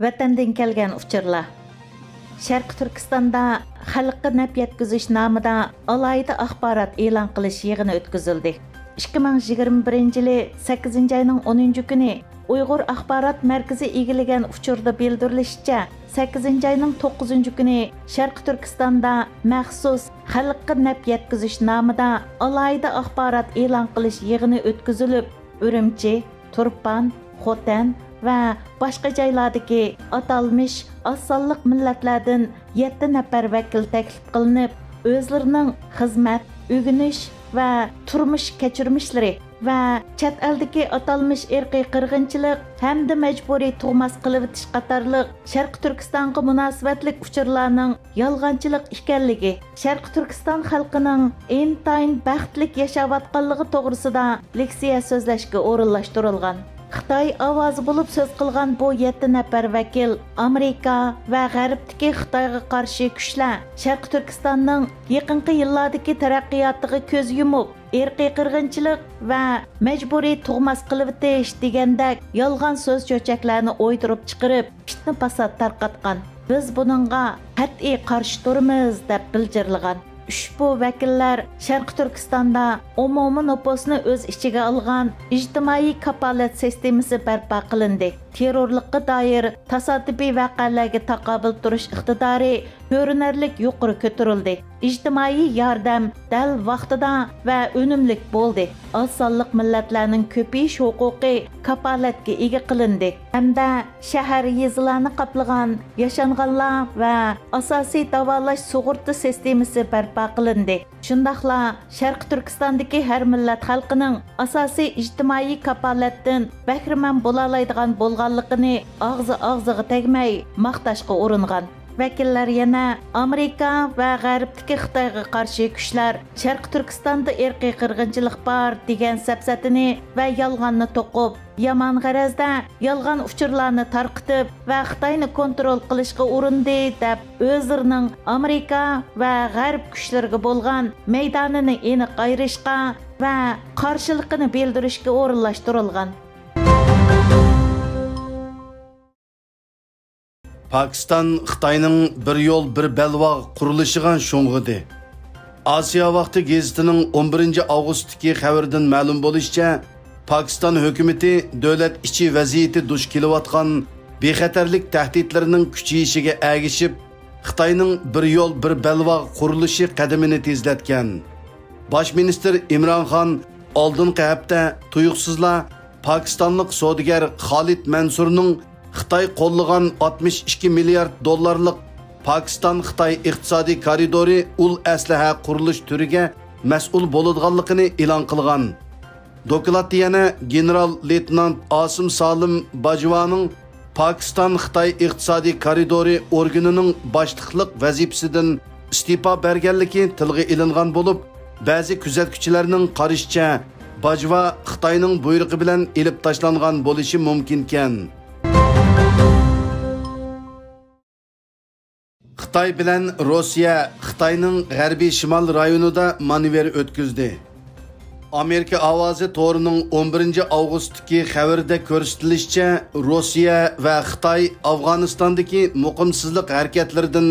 vatandan kelgan uchurlar. Sharq Turkistonda xalqqa naf yetkazish nomida alohida axborot e'lon qilish yig'ini o'tkazildi. 2021-yili 8-oyning 10-kuni Uyg'ur axborot markazi egillagan uchurda bildirilishicha, 8-oyning 9-kuni Sharq Turkistonda maxsus xalqqa naf yetkazish nomida alohida axborot e'lon qilish yig'ini o'tkazilib, Urumchi, Turpan, Xotan va boshqa joylardagi atalmış az sonliq millatlardan 7 nafar vakil taklif qilinib, o'zlarining xizmat, o'rganish va turmush kechirmishlari va chet eldagi atalmış irqiy qirg'inchilik hamda majburiy tug'mas qilib o'tish qatorliq Sharq Turkistonga munosabatlik uchurlarning yolg'onchilik ekanligi, Sharq Turkiston xalqining intayin baxtlik yashayotganligi to'g'risida leksiya so'zlashga o'rinlashtirilgan. Xitoy ovozi bo'lib so'z qilgan bu 7 nafar vakil Amerika va G'arbdagi Xitoyga qarshi kuchlar Sharq Turkistonning yaqinqi yillardagi taraqqiyotiga ko'z yumib, irqiy qirg'inchilik va majburiy tug'mas qilib o'tish degandek yolg'on so'z cho'chaklarni o'ydirib chiqarib, fitna fasod tarqatgan. Biz buningga qat'iy qarshi turamiz deb bildirilgan. Ushbu vakillar Sharq Turkistonda umumiy nüfusni o'z ichiga olgan ijtimoiy kafolat sistemasi barpo qilindi. Terrorlikqa doir tasodifiy voqealarga taqobil turish iqtidori ko'rinarli yuqori ko'tarildi. İjtimoiy yordam dal vaqtida va unumlik bo'ldi. Az sonliq millatlarning ko'payish huquqi kafolatga ega qilindi. Hamda shahar yezlarni qoplagan yashanganlar va asosiy davolash sug'urta sistemasi barpo qilindi. Shundaqla Sharq Turkistondagi har millat xalqining asosiy ijtimoiy kafolatdan bahramand bo'la oladigan bo'lganligini og'ziga tegmay maqtashga uringan. Vakillar yana Amerika va G'arbdagi Xitoyga qarshi kuchlar Sharq Turkistonda irqiy qirg'inchilik bor degan sapsatini va yolg'onni to'qib, yomon g'arazda yolg'on uchurlarni tarqitib va Xitoyni kontrol qilishga urindi deb o'zlarining Amerika va G'arb kuchlariga bo'lgan maydonini aniq ayirishga va qarshiligini bildirishga o'rinlashtirilgan. Pakistan Xitoyning bir yo'l bir balvoq qurilishiga sho'ng'idi. Asiya vaqti gazetining 11-avgustdagi xabaridan ma'lum bo'lishicha, Pakistan hukumati davlat ichi vaziyati duch kelayotgan bexatarlik tahdidlarining kuchayishiga ergishib, Xitoyning bir yo'l bir balvoq qurilishi qadamini tezlatgan. Bosh ministr Imron Xon oldingi hafta tuyuqsizlar Pokistonlik savdogar Xolid Mansurning Xitoy qo'llagan 62 milliard dollarlik Pakiston-Xitoy iqtisodiy koridori ul aslaha qurilish turiga mas'ul bo'ladiganligini e'lon qilgan. Dokladda yana general-leytenant Asim Salim Bajvaning Pakiston-Xitoy iqtisodiy koridori organining boshliqlik vazifasidan istifa berganligi tilga ilingan bo'lib, ba'zi kuzatuvchilarning qarashicha Bajva Xitoyning buyrug'i bilan elib tashlangan bo'lishi mumkin ekan. Xitoy bilan Rossiya Xitoyning g'arbiy shimol rayonida manevr o'tkazdi. Amerika ovozi to'rining 11-avgustdagi xabarda ko'rsatilishicha, Rossiya va Xitoy Afg'onistondagi muqimsizlik harakatlaridan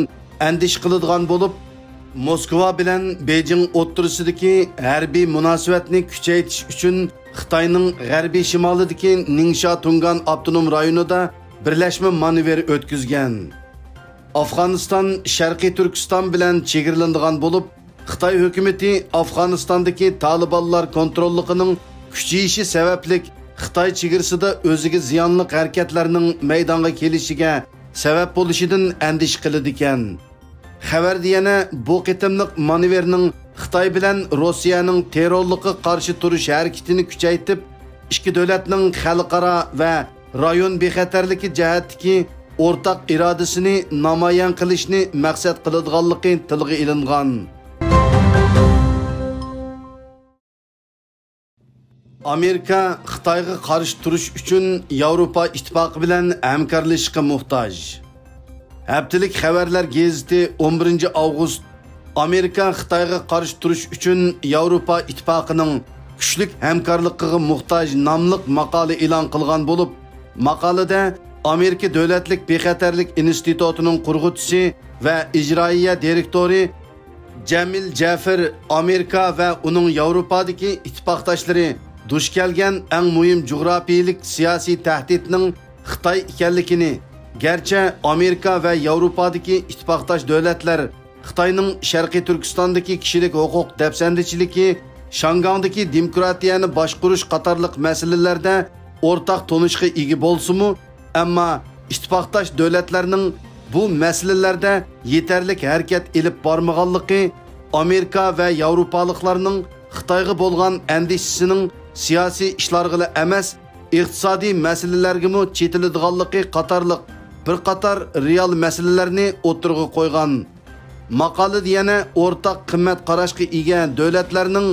andish qiladigan bo'lib, Moskva bilan Beijing o'rtasidagi harbiy munosabatni kuchaytirish uchun Xitoyning g'arbiy shimolidagi Ningxia Tungan avtonom rayonida birlashma manevr o'tkazgan. Afg'oniston Sharqiy Turkiston bilan chegaralanadigan bo'lib, Xitoy hukumati Afg'onistondagi Talibanlar kontrolligining kuchayishi sababli Xitoy chegarasida o'ziga ziyonli harakatlarning maydonga kelishiga sabab bo'lishidan andish qiladi ekan. Xabarda yana bu qitimliq manevrning Xitoy bilan Rossiyaning terrorlikka qarshi turish harakatini kuchaytirib, ikki davlatning xalqaro va rayon bexatarligi jihatdagi o'rtaq irodasini namoyon qilishni maqsad qiladiganligi tilga ilingan. Amerika Xitoyga qarshi turish uchun Yevropa ittifoqi bilan hamkorlashishga muhtoj. Haftalik xabarlar gazeti 11-avgust Amerika Xitoyga qarshi turish uchun Yevropa ittifoqining kuchli hamkorligiga muhtoj nomli maqola e'lon qilgan bo'lib, maqolada Amerika Davlatlik Bexatarlik institutining qurg'uvchisi va ijroiya direktori Jamil Jafar Amerika va uning Yevropadagi ittifoqdoshlari duch kelgan eng muhim jug'rafiyalik siyosiy tahdidning Xitoy ekanligini, garchi Amerika va Yevropadagi ittifoqdosh davlatlar Xitoyning Sharqiy Turkistondagi kishilik huquq dafsandichiligi, Shangangdagi demokratiyani boshqarish qatorliq masalalarda o'rtaq tonishga ega bo'lsa-mu, ammo ittifoqdosh davlatlarning bu masalalarda yetarlik harakat elib bormaganligi Amerika va Yevropaliklarning Xitoyga bo'lgan andishisining siyosiy ishlarga emas, iqtisodiy masalalarga mo chetiladiganligi qatorliq bir qator real masalalarni o'tirg'i qo'ygan. Maqolada yana o'rtaq qimmat qarashga ega davlatlarning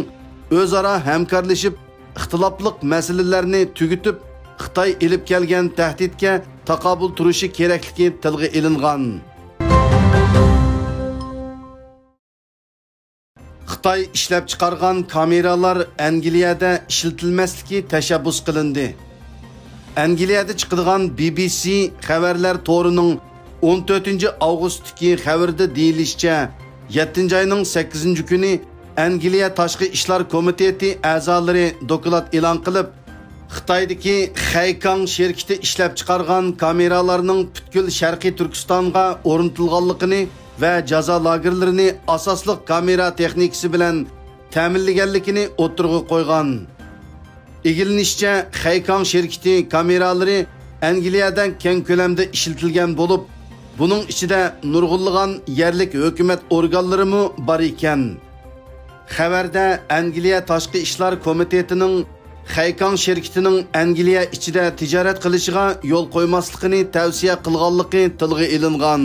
o'zaro hamkorlashib, ixtilofliq masalalarni tugitib, Xitoy elib kelgan tahdidga taqobil turishi kerakligi tilga ilingan. Xitoy ishlab chiqargan kameralar Angliyada ishlatilmasligi tashabbus qilindi. Angliyada chiqadigan BBC xabarlar to'rining 14-avgustdagi xabarda deyilishicha, 7-oyning 8-kuni Angliya Tashqi ishlar komiteti a'zolari doklad e'lon qilib, Xitoydagi Haykang shirkati ishlab chiqargan kameralarning butkul Sharqiy Turkistonga o'rnatilganligini va jazo lagerlarini asosli kamera texnikasi bilan ta'minlaganligini o'tirg'i qo'ygan. Egilinishcha, Haykang shirkati kameralari Angliyadan keng ko'lamda ishlatilgan bo'lib, buning ichida nurg'unlagan yerlik hukumat organlari mu bor ekan. Xabarda Angliya Tashqi ishlar komitetining Haykang shirkatining Angliya ichida tijorat qilishiga yo'l qo'ymasligini tavsiya qilganligi tilga ilingan.